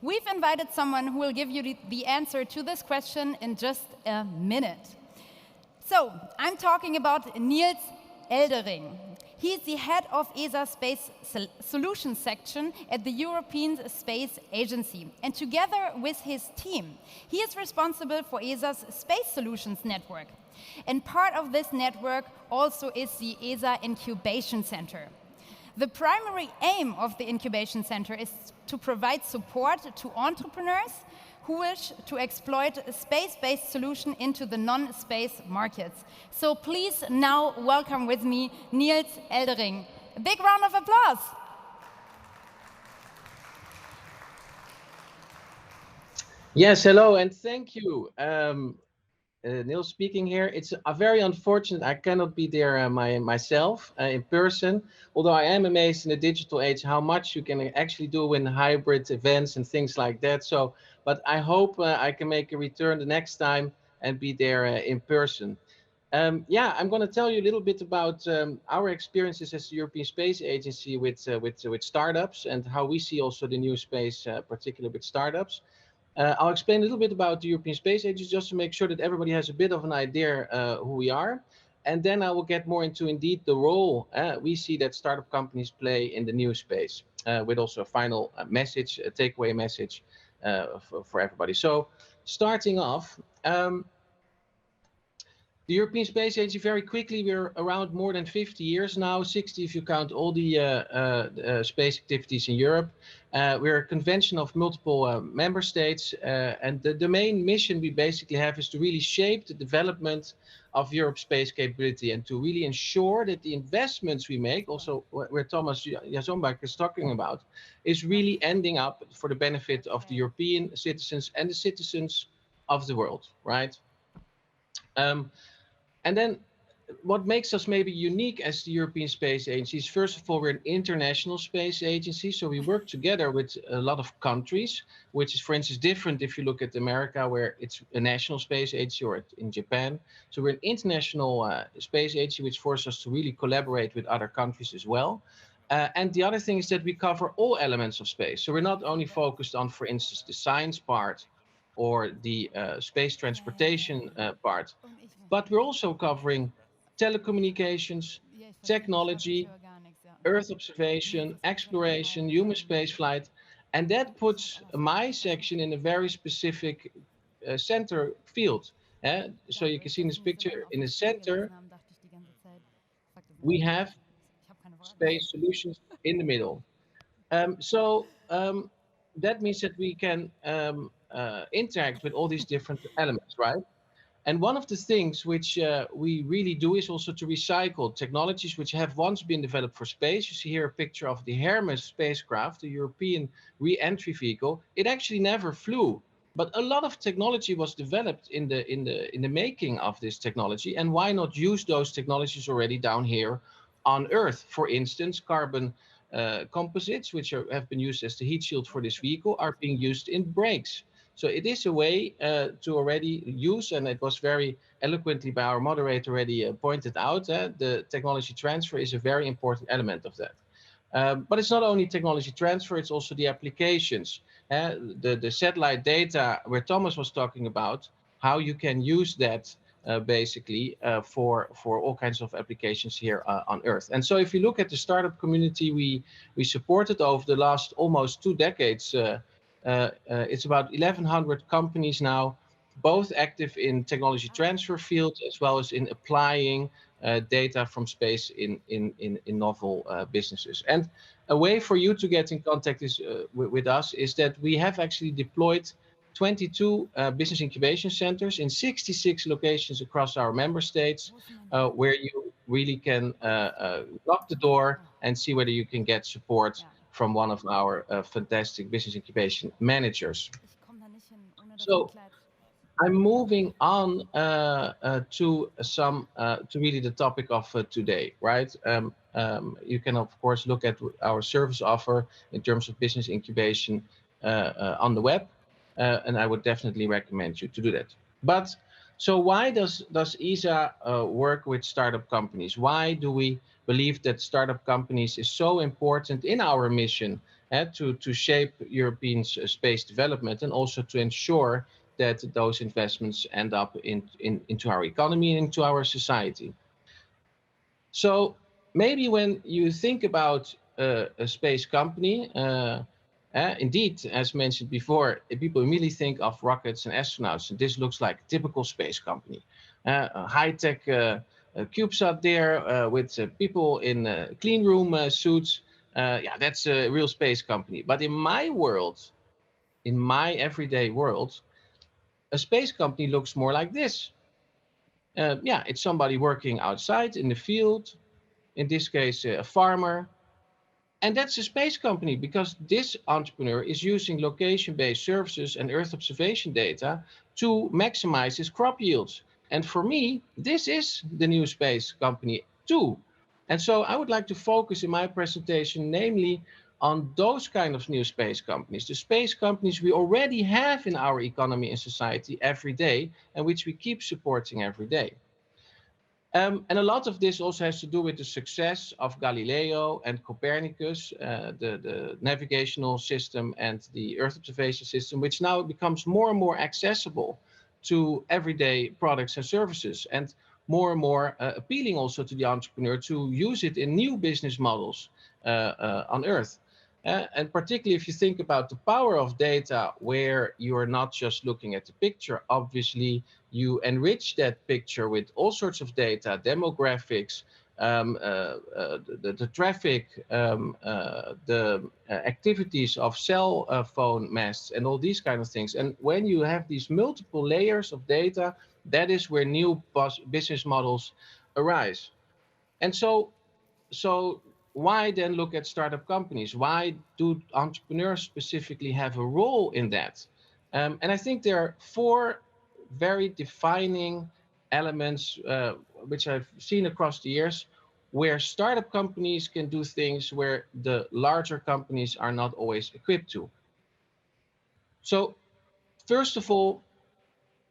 We've invited someone who will give you the answer to this question in just a minute. So, I'm talking about Niels Eldering. He is the head of ESA Space Solutions section at the European Space Agency. And together with his team, he is responsible for ESA's Space Solutions network. And part of this network also is the ESA Incubation Center. The primary aim of the Incubation Center is to provide support to entrepreneurs who wish to exploit a space-based solution into the non-space markets. So please now welcome with me Niels Eldering. A big round of applause. Yes, hello and thank you. Niels speaking here. It's very unfortunate I cannot be there myself in person, although I am amazed in the digital age how much you can actually do in hybrid events and things like that. So, but I hope I can make a return the next time and be there in person. Yeah, I'm going to tell you a little bit about our experiences as the European Space Agency with startups and how we see also the new space, particularly with startups. I'll explain a little bit about the European Space Agency just to make sure that everybody has a bit of an idea who we are. And then I will get more into indeed the role we see that startup companies play in the new space with also a final message, a takeaway message for everybody. So starting off, the European Space Agency, very quickly, we're around more than 50 years now, 60 if you count all the space activities in Europe. We're a convention of multiple member states, and the main mission we basically have is to really shape the development of Europe's space capability and to really ensure that the investments we make, also where Thomas Jazombach is talking about, is really ending up for the benefit of the European citizens and the citizens of the world, right? And then what makes us maybe unique as the European Space Agency is, first of all, we're an international space agency. So we work together with a lot of countries, which is, for instance, different if you look at America, where it's a national space agency, or in Japan. So we're an international space agency, which forces us to really collaborate with other countries as well. And the other thing is that we cover all elements of space. So we're not only focused on, for instance, the science part or the space transportation part, but we're also covering telecommunications, technology, Earth observation, exploration, human spaceflight, and that puts my section in a very specific center field. So you can see in this picture, in the center, we have space solutions in the middle. That means that we can interact with all these different elements, right? And one of the things which we really do is also to recycle technologies which have once been developed for space. You see here a picture of the Hermes spacecraft, the European re-entry vehicle. It actually never flew, but a lot of technology was developed in the making of this technology. And why not use those technologies already down here on Earth? For instance, carbon composites, which have been used as the heat shield for this vehicle, are being used in brakes. So it is a way to already use, and it was very eloquently by our moderator already pointed out, the technology transfer is a very important element of that. But it's not only technology transfer, it's also the applications. The satellite data where Thomas was talking about, how you can use that basically for all kinds of applications here on Earth. And so if you look at the startup community we supported over the last almost 2 decades, it's about 1,100 companies now, both active in technology transfer field as well as in applying data from space in novel businesses. And a way for you to get in contact with us is that we have actually deployed 22 business incubation centers in 66 locations across our member states, where you really can knock the door and see whether you can get support from one of our fantastic business incubation managers. So I'm moving on to really the topic of today, right? You can of course look at our service offer in terms of business incubation on the web, and I would definitely recommend you to do that. But So why does ESA work with startup companies? Why do we believe that startup companies is so important in our mission to shape European space development, and also to ensure that those investments end up into our economy and into our society? So maybe when you think about a space company, indeed, as mentioned before, people immediately think of rockets and astronauts. And this looks like a typical space company. A high-tech CubeSat there with people in clean room suits. Yeah, that's a real space company. But in my world, in my everyday world, a space company looks more like this. Yeah, it's somebody working outside in the field, in this case, a farmer. And that's a space company because this entrepreneur is using location-based services and Earth observation data to maximize his crop yields. And for me, this is the new space company too. And so I would like to focus in my presentation, namely on those kind of new space companies, the space companies we already have in our economy and society every day, and which we keep supporting every day. And a lot of this also has to do with the success of Galileo and Copernicus, the navigational system and the Earth observation system, which now becomes more and more accessible to everyday products and services, and more appealing also to the entrepreneur to use it in new business models on Earth. And particularly if you think about the power of data, where you're not just looking at the picture, obviously you enrich that picture with all sorts of data, demographics, the traffic, the activities of cell phone masts, and all these kind of things. And when you have these multiple layers of data, that is where new business models arise. And so why then look at startup companies? Why do entrepreneurs specifically have a role in that? And I think there are four very defining elements which I've seen across the years, where startup companies can do things where the larger companies are not always equipped to. So first of all,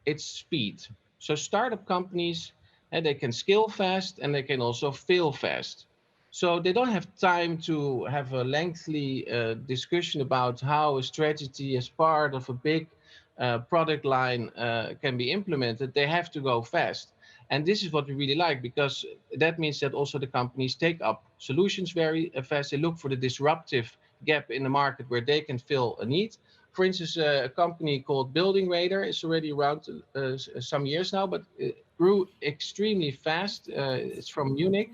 it's speed. So startup companies, and they can scale fast and they can also fail fast. So they don't have time to have a lengthy discussion about how a strategy as part of a big product line can be implemented. They have to go fast. And this is what we really like, because that means that also the companies take up solutions very fast. They look for the disruptive gap in the market where they can fill a need. For instance, a company called Building Radar is already around some years now, but it grew extremely fast. It's from Munich,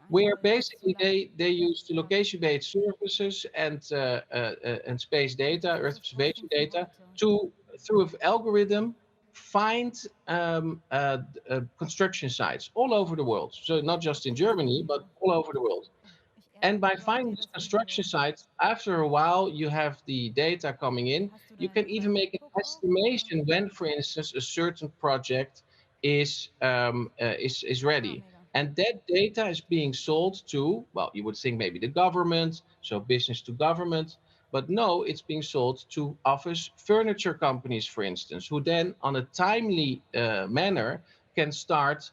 where basically they use the location-based services and space data, Earth observation data, to through an algorithm find construction sites all over the world. So not just in Germany, but all over the world. And by finding these construction sites, after a while, you have the data coming in. You can even make an estimation when, for instance, a certain project is ready. And that data is being sold to, well, you would think maybe the government, so business to government, but no, it's being sold to office furniture companies, for instance, who then, on a timely manner, can start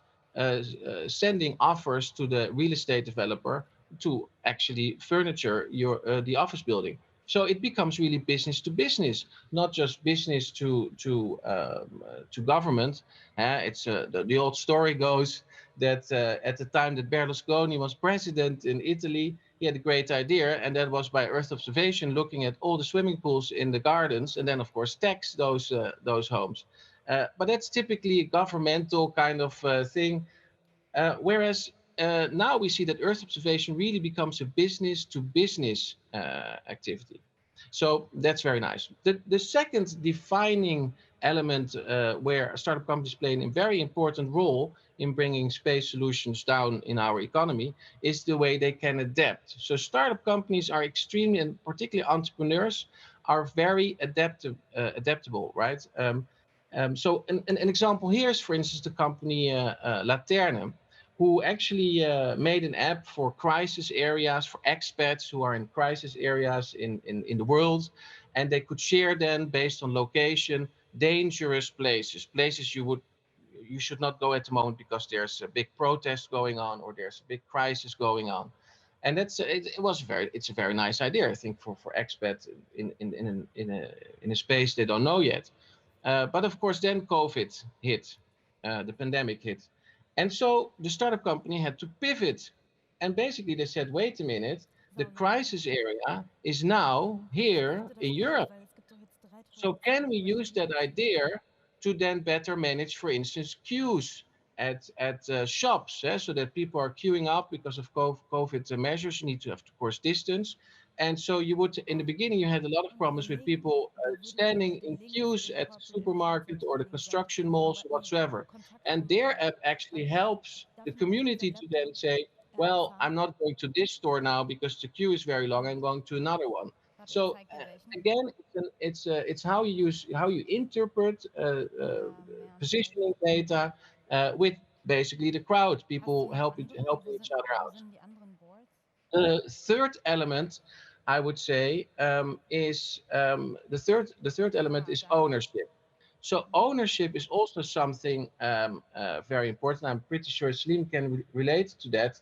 sending offers to the real estate developer to actually furniture your the office building. So it becomes really business to business, not just business to government. It's the old story goes that at the time that Berlusconi was president in Italy, he had a great idea, and that was by Earth observation, looking at all the swimming pools in the gardens, and then of course tax those homes. But that's typically a governmental kind of thing, whereas now we see that Earth observation really becomes a business to business activity. So that's very nice. The second defining element where startup companies play a very important role in bringing space solutions down in our economy is the way they can adapt. So startup companies are extremely, and particularly entrepreneurs, are very adaptable, right? So an example here is, for instance, the company Laterne, who actually made an app for crisis areas, for expats who are in crisis areas in the world. And they could share then, based on location, dangerous places, places you would you should not go at the moment because there's a big protest going on or there's a big crisis going on. And it's a very nice idea, I think, for expats in a space they don't know yet. But of course, then COVID hit, the pandemic hit. And so the startup company had to pivot. And basically, they said, wait a minute, the crisis area is now here in Europe. So can we use that idea to then better manage, for instance, queues at shops, so that people are queuing up because of COVID measures? You need to have, of course, distance. And so you would, in the beginning, you had a lot of problems with people standing in queues at the supermarket or the construction malls whatsoever. And their app actually helps the community to then say, well, I'm not going to this store now because the queue is very long. I'm going to another one. So again, it's how you how you interpret positioning data with basically the crowd, people helping each other out. The third element, I would say, is the third element is ownership. So ownership is also something very important. I'm pretty sure Slim can relate to that.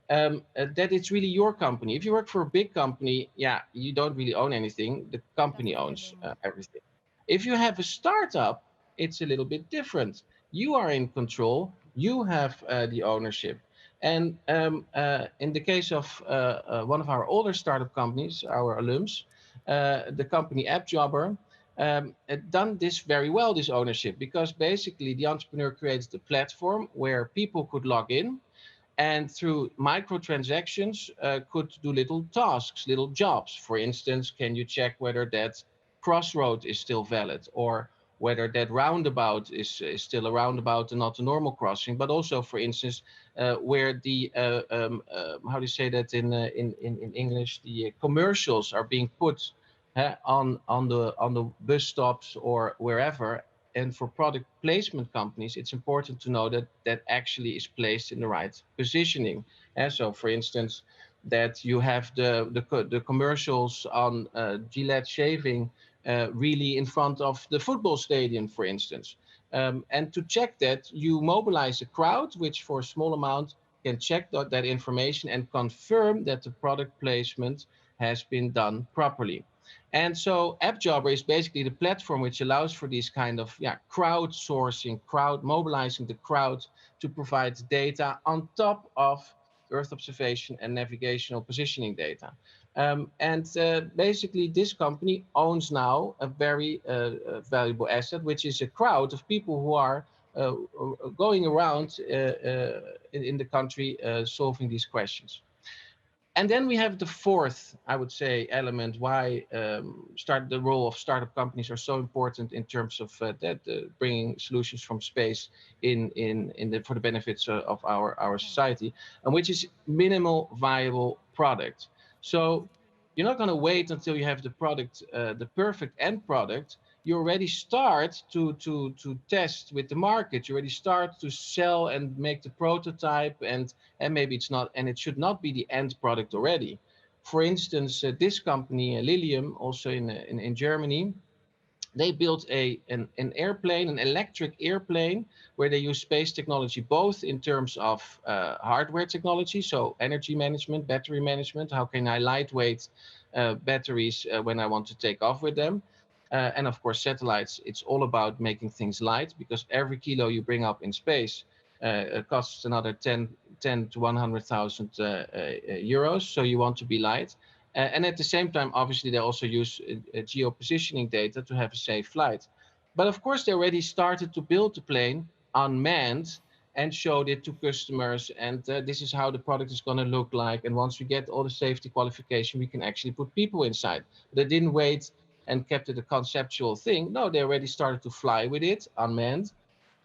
That it's really your company. If you work for a big company, yeah, you don't really own anything. The company owns everything. If you have a startup, it's a little bit different. You are in control. You have the ownership. And in the case of one of our older startup companies, our alums, the company AppJobber, had done this very well, this ownership, because basically the entrepreneur creates the platform where people could log in and through microtransactions could do little tasks, little jobs. For instance, can you check whether that crossroad is still valid, or whether that roundabout is still a roundabout and not a normal crossing? But also, for instance, where the how do you say that in English? The commercials are being put on the bus stops or wherever. And for product placement companies, it's important to know that that actually is placed in the right positioning. And so, for instance, that you have the commercials on Gillette shaving really in front of the football stadium, for instance. And to check that, you mobilize a crowd, which for a small amount can check that information and confirm that the product placement has been done properly. And so AppJobber is basically the platform which allows for these kind of crowdsourcing, crowd mobilizing the crowd to provide data on top of Earth observation and navigational positioning data. And basically, this company owns now a very valuable asset, which is a crowd of people who are going around in the country solving these questions. And then we have the fourth, I would say, element why the role of startup companies are so important in terms of bringing solutions from space for the benefits of our society, and which is minimal viable product. So you're not going to wait until you have the product, the perfect end product. You already start to test with the market. You already start to sell and make the prototype, and maybe it's not, and it should not be the end product already. For instance, this company, Lilium, also in Germany, they built an airplane, an electric airplane, where they use space technology, both in terms of hardware technology, so energy management, battery management. How can I lightweight batteries when I want to take off with them? And of course, satellites, it's all about making things light, because every kilo you bring up in space costs another 10 to 100,000 euros. So you want to be light. And at the same time, obviously, they also use geo-positioning data to have a safe flight. But of course, they already started to build the plane unmanned and showed it to customers. And this is how the product is going to look like. And once we get all the safety qualification, we can actually put people inside. But they didn't wait and kept it a conceptual thing. No, they already started to fly with it unmanned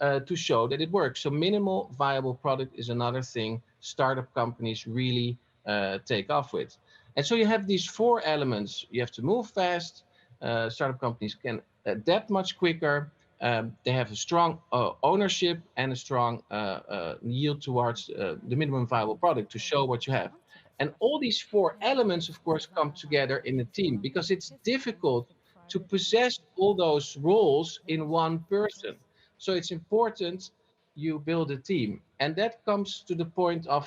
to show that it works. So minimal viable product is another thing startup companies really take off with. And so you have these four elements. You have to move fast. Startup companies can adapt much quicker. They have a strong ownership and a strong yield towards the minimum viable product to show what you have. And all these four elements, of course, come together in a team, because it's difficult to possess all those roles in one person. So it's important you build a team. And that comes to the point of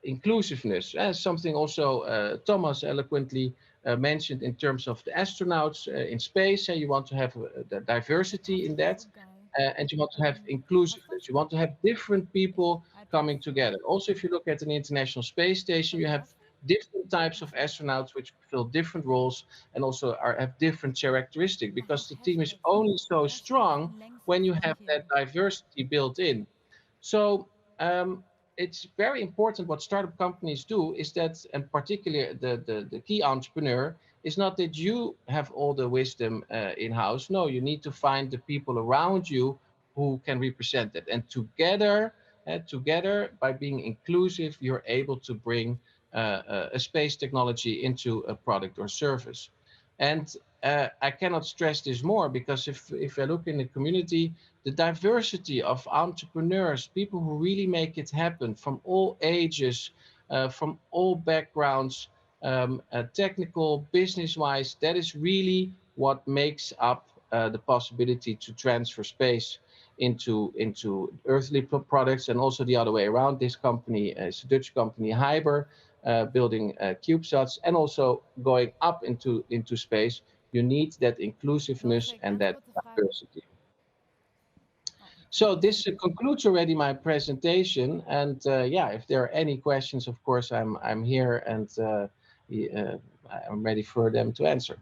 inclusiveness, something also Thomas eloquently mentioned in terms of the astronauts in space. You want to have the diversity in that, and you want to have inclusiveness. You want to have different people coming together. Also, if you look at an International Space Station, you have different types of astronauts which fill different roles and also have different characteristics, because the team is only so strong when you have that diversity built in. So it's very important what startup companies do is that, and particularly the key entrepreneur, is not that you have all the wisdom in-house. No, you need to find the people around you who can represent it. And together, by being inclusive, you're able to bring a space technology into a product or service. And I cannot stress this more, because if I look in the community, the diversity of entrepreneurs, people who really make it happen from all ages, from all backgrounds, technical, business-wise, that is really what makes up the possibility to transfer space into earthly products, and also the other way around. This company is a Dutch company, Hyber, building CubeSats, and also going up into space. You need that inclusiveness and that diversity. So this concludes already my presentation, and yeah, if there are any questions, of course, I'm here, and I'm ready for them to answer.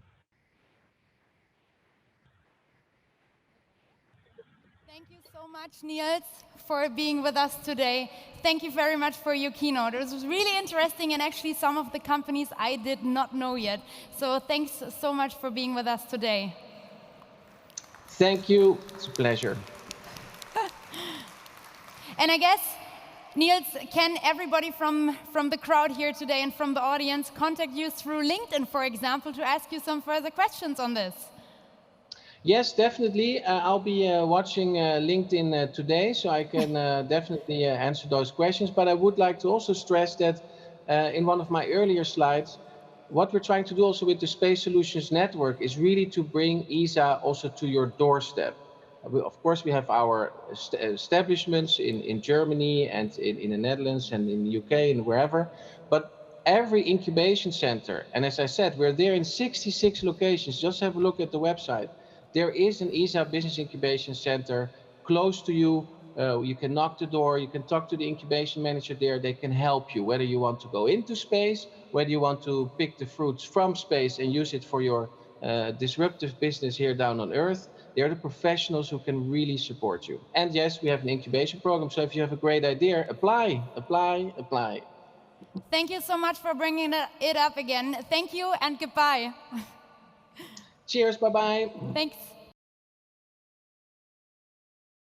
Thank you so much, Niels, for being with us today. Thank you very much for your keynote. It was really interesting, and actually some of the companies I did not know yet. So thanks so much for being with us today. Thank you. It's a pleasure. And I guess, Niels, can everybody from the crowd here today and from the audience contact you through LinkedIn, for example, to ask you some further questions on this? Yes, definitely. I'll be watching LinkedIn today, so I can definitely answer those questions. But I would like to also stress that in one of my earlier slides, what we're trying to do also with the Space Solutions Network is really to bring ESA also to your doorstep. Of course, we have our establishments in Germany and in the Netherlands and in the UK and wherever. But every incubation center, and as I said, we're there in 66 locations. Just have a look at the website. There is an ESA Business Incubation Center close to you. You can knock the door, you can talk to the incubation manager there. They can help you, whether you want to go into space, whether you want to pick the fruits from space and use it for your disruptive business here down on Earth. They're the professionals who can really support you. And yes, we have an incubation program. So if you have a great idea, apply, apply, apply. Thank you so much for bringing it up again. Thank you and goodbye. Cheers, bye-bye. Thanks.